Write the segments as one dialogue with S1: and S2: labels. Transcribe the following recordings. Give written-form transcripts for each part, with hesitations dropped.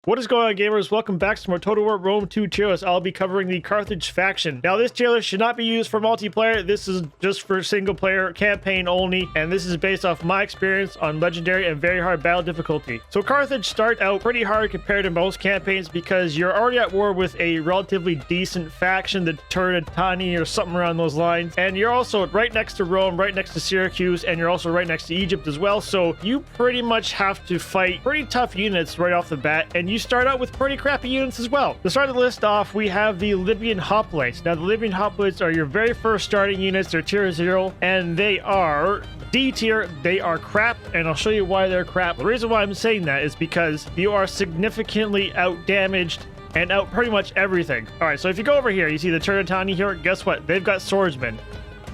S1: What is going on, gamers? Welcome back to more Total War Rome 2 tier list. I'll be covering the Carthage faction. Now, this tier list should not be used for multiplayer. This is just for single player campaign only, and this is based off my experience on legendary and very hard battle difficulty. So Carthage start out pretty hard compared to most campaigns because you're already at war with a relatively decent faction, the Turnetani or something around those lines, and you're also right next to Rome, right next to Syracuse, and you're also right next to Egypt as well. So you pretty much have to fight pretty tough units right off the bat, and you start out with pretty crappy units as well. To start the list off, we have the Libyan Hoplites. Now, the Libyan Hoplites are your very first starting units. They're tier 0, and they are D tier. They are crap, and I'll show you why they're crap. The reason why I'm saying that is because you are significantly out-damaged and out pretty much everything. All right, so if you go over here, you see the Turnetani here. Guess what? They've got swordsmen,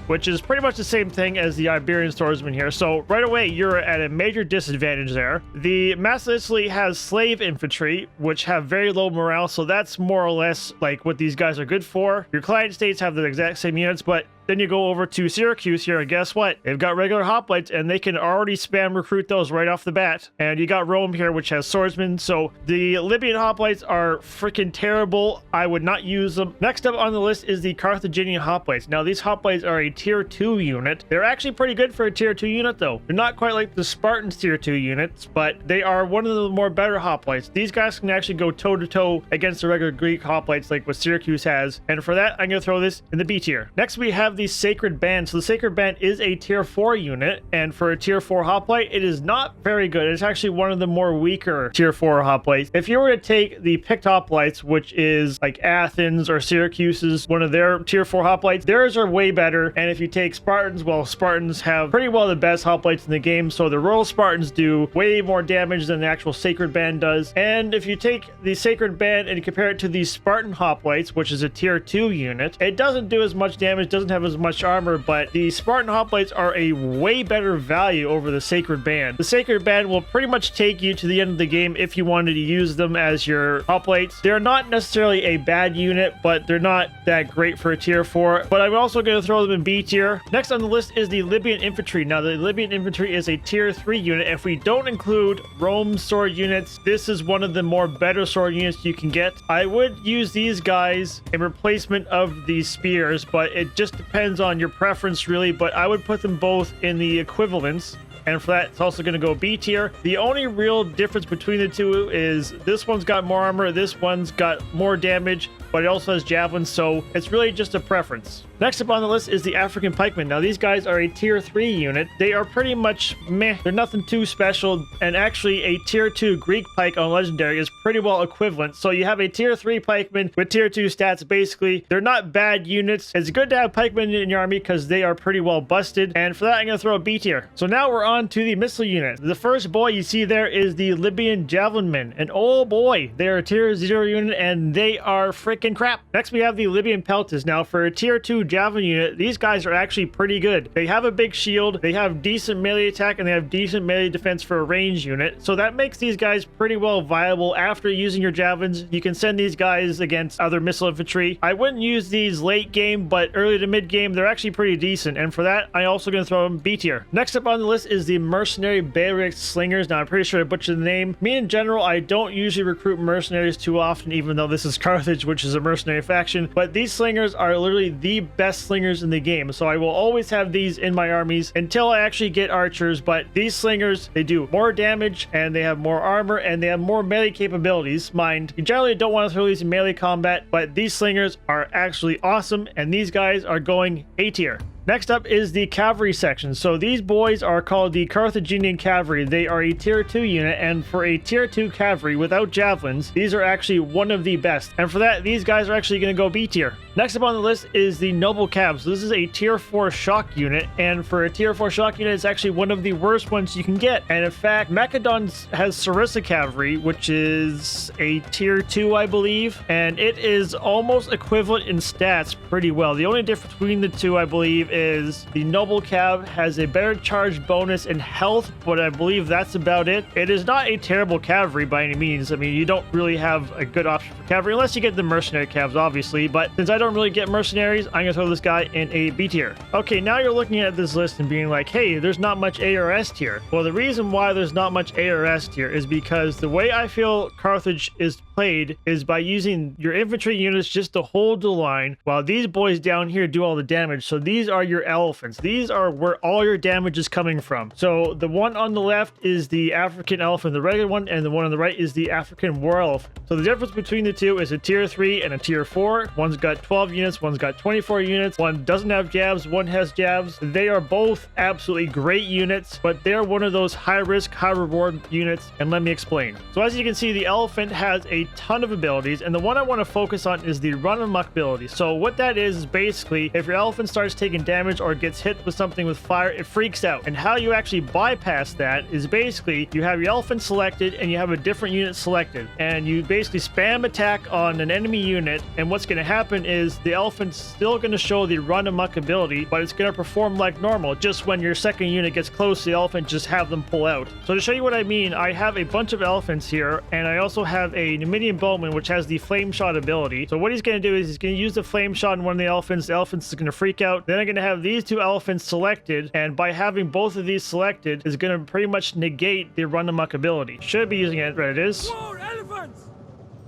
S1: which is pretty much the same thing as the Iberian swordsman here. So right away, you're at a major disadvantage there. The Mass Italy has slave infantry, which have very low morale, so that's more or less like what these guys are good for. Your client states have the exact same units, but then you go over to Syracuse here, and guess what? They've got regular hoplites, and they can already spam recruit those right off the bat. And you got Rome here, which has swordsmen. So the Libyan hoplites are freaking terrible. I would not use them. Next up on the list is the Carthaginian hoplites. Now, these hoplites are a tier 2 unit. They're actually pretty good for a tier 2 unit, though. They're not quite like the Spartans tier 2 units, but they are one of the more better hoplites. These guys can actually go toe-to-toe against the regular Greek hoplites like what Syracuse has. And for that, I'm going to throw this in the B tier. Next, we have the Sacred Band. So the Sacred Band is a tier 4 unit, and for a tier 4 hoplite, it is not very good. It's actually one of the more weaker tier 4 hoplites. If you were to take the picked hoplites, which is like Athens or Syracuse's, one of their tier 4 hoplites, theirs are way better. And if you take Spartans, well, Spartans have pretty well the best hoplites in the game. So the Royal Spartans do way more damage than the actual Sacred Band does. And if you take the Sacred Band and compare it to the Spartan hoplites, which is a tier 2 unit, it doesn't do as much damage, doesn't have as much armor, but the Spartan hoplites are a way better value over the Sacred Band. The Sacred Band will pretty much take you to the end of the game if you wanted to use them as your hoplites. They're not necessarily a bad unit, but they're not that great for a tier 4. But I'm also going to throw them in B tier. Next on the list is the Libyan Infantry. Now, the Libyan Infantry is a tier 3 unit. If we don't include Rome's sword units, this is one of the more better sword units you can get. I would use these guys in replacement of the spears, but it just depends on your preference really, but I would put them both in the equivalence. And for that, it's also going to go B tier. The only real difference between the two is this one's got more armor, this one's got more damage, but it also has javelins, so it's really just a preference. Next up on the list is the African pikemen. Now, these guys are a tier 3 unit. They are pretty much meh. They're nothing too special, and actually a tier 2 Greek pike on legendary is pretty well equivalent. So you have a tier 3 pikeman with tier 2 stats. Basically, they're not bad units. It's good to have pikemen in your army because they are pretty well busted, and for that, I'm going to throw a B tier. So now we're on to the missile unit. The first boy you see there is the Libyan javelin men, and oh boy, they're a tier 0 unit, and they are freaking crap. Next, we have the Libyan peltas. Now, for a tier 2 javelin unit, these guys are actually pretty good. They have a big shield, they have decent melee attack, and they have decent melee defense for a range unit. So that makes these guys pretty well viable. After using your javelins, you can send these guys against other missile infantry. I wouldn't use these late game, but early to mid game, they're actually pretty decent. And for that, I'm also going to throw them B tier. Next up on the list is the mercenary Bayrex slingers. Now, I'm pretty sure I butchered the name. Me in general, I don't usually recruit mercenaries too often, even though this is Carthage, which is a mercenary faction. But these slingers are literally the best slingers in the game, so I will always have these in my armies until I actually get archers. But these slingers, they do more damage, and they have more armor, and they have more melee capabilities. Mind, you generally don't want to throw these in melee combat, but these slingers are actually awesome, and these guys are going A tier. Next up is the cavalry section. So these boys are called the Carthaginian cavalry. They are a tier 2 unit, and for a tier 2 cavalry without javelins, these are actually one of the best. And for that, these guys are actually going to go B tier. Next up on the list is the noble cav. So this is a tier 4 shock unit, and for a tier 4 shock unit, it's actually one of the worst ones you can get. And in fact, Macedon has Sarissa cavalry, which is a tier 2, I believe, and it is almost equivalent in stats pretty well. The only difference between the two, I believe, is the Noble Cav has a better charge bonus in health, but I believe that's about it. It is not a terrible cavalry by any means. I mean, you don't really have a good option for cavalry unless you get the mercenary calves, obviously, but since I don't really get mercenaries, I'm gonna throw this guy in a B tier. Okay, now you're looking at this list and being like, hey, there's not much A or S tier. Well, the reason why there's not much A or S tier is because the way I feel Carthage is played is by using your infantry units just to hold the line while these boys down here do all the damage. So these are your elephants. These are where all your damage is coming from. So the one on the left is the African elephant, the regular one, and the one on the right is the African war elephant. So the difference between the two is a tier 3 and a tier 4. One's got 12 units, one's got 24 units. One doesn't have jabs, one has jabs. They are both absolutely great units, but they're one of those high risk, high reward units, and let me explain. So as you can see, the elephant has a ton of abilities, and the one I want to focus on is the run amok ability. So what that is basically, if your elephant starts taking damage or gets hit with something with fire, it freaks out. And how you actually bypass that is basically you have your elephant selected and you have a different unit selected, and you basically spam attack on an enemy unit, and what's going to happen is the elephant's still going to show the run amok ability, but it's going to perform like normal. Just when your second unit gets close to the elephant, just have them pull out. So to show you what I mean, I have a bunch of elephants here, and I also have a Numidian bowman which has the flame shot ability. So what he's going to do is he's going to use the flame shot on one of the elephants. The elephant's is going to freak out. Then I'm going to have these two elephants selected, and by having both of these selected is going to pretty much negate the run amok ability. Should be using it, right? It is.
S2: More elephants!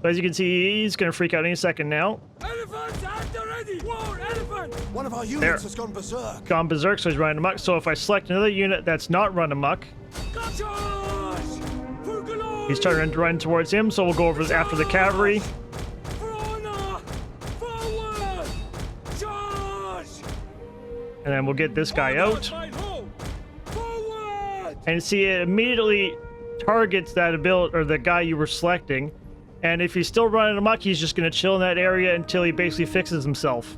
S1: So as you can see, he's going to freak out any second now.
S2: Elephants at the ready! More elephants!
S3: One of our units has gone berserk.
S1: Gone berserk, so he's running amok. So if I select another unit that's not run amok,
S2: Carthage! For glory!
S1: he's trying to run towards him, so we'll go over after the cavalry.
S2: For honor! Forward! Charge!
S1: And then we'll get this guy out.
S2: Forward!
S1: And see, it immediately targets that ability, or the guy you were selecting. And if he's still running amok, he's just going to chill in that area until he basically fixes himself.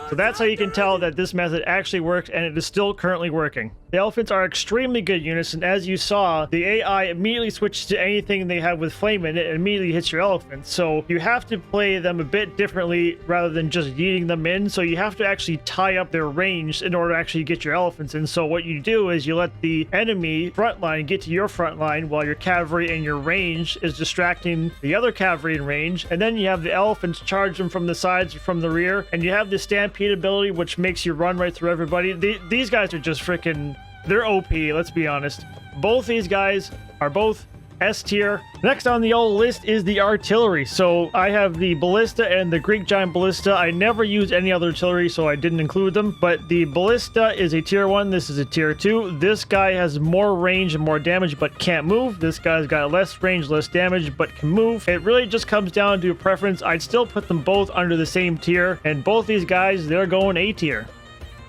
S1: So that's how you can tell that this method actually works, and it is still currently working. The elephants are extremely good units, and as you saw, the AI immediately switches to anything they have with flame in it and immediately hits your elephants. So you have to play them a bit differently rather than just yeeting them in. So you have to actually tie up their range in order to actually get your elephants in. So what you do is you let the enemy front line get to your front line while your cavalry in your range is distracting the other cavalry in range. And then you have the elephants charge them from the sides or from the rear. And you have the stampede ability, which makes you run right through everybody. These guys are just freaking... they're OP, let's be honest. Both these guys are both S tier. Next on the old list is the artillery. So I have the ballista and the Greek giant ballista. I never use any other artillery, so I didn't include them. But the ballista is a tier 1. This is a tier 2. This guy has more range and more damage, but can't move. This guy's got less range, less damage, but can move. It really just comes down to preference. I'd still put them both under the same tier. And both these guys, they're going A tier.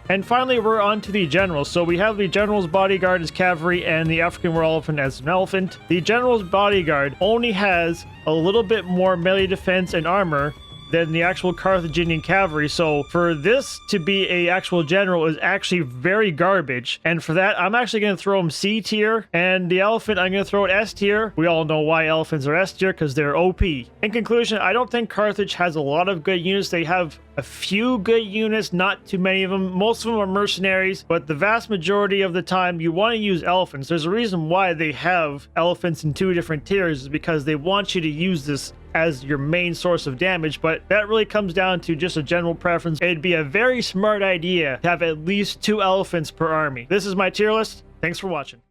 S1: And finally, we're on to the generals. So we have the general's bodyguard as cavalry and the African war elephant as an elephant. The general's bodyguard only has a little bit more melee defense and armor than the actual Carthaginian cavalry. So for this to be a actual general is actually very garbage. And for that, I'm actually going to throw him C tier. And the elephant, I'm going to throw it S tier. We all know why elephants are S tier, because they're OP. In conclusion, I don't think Carthage has a lot of good units. They have a few good units, not too many of them. Most of them are mercenaries, but the vast majority of the time you want to use elephants. There's a reason why they have elephants in 2 different tiers, is because they want you to use this as your main source of damage, but that really comes down to just a general preference. It'd be a very smart idea to have at least 2 elephants per army. This is my tier list. Thanks for watching.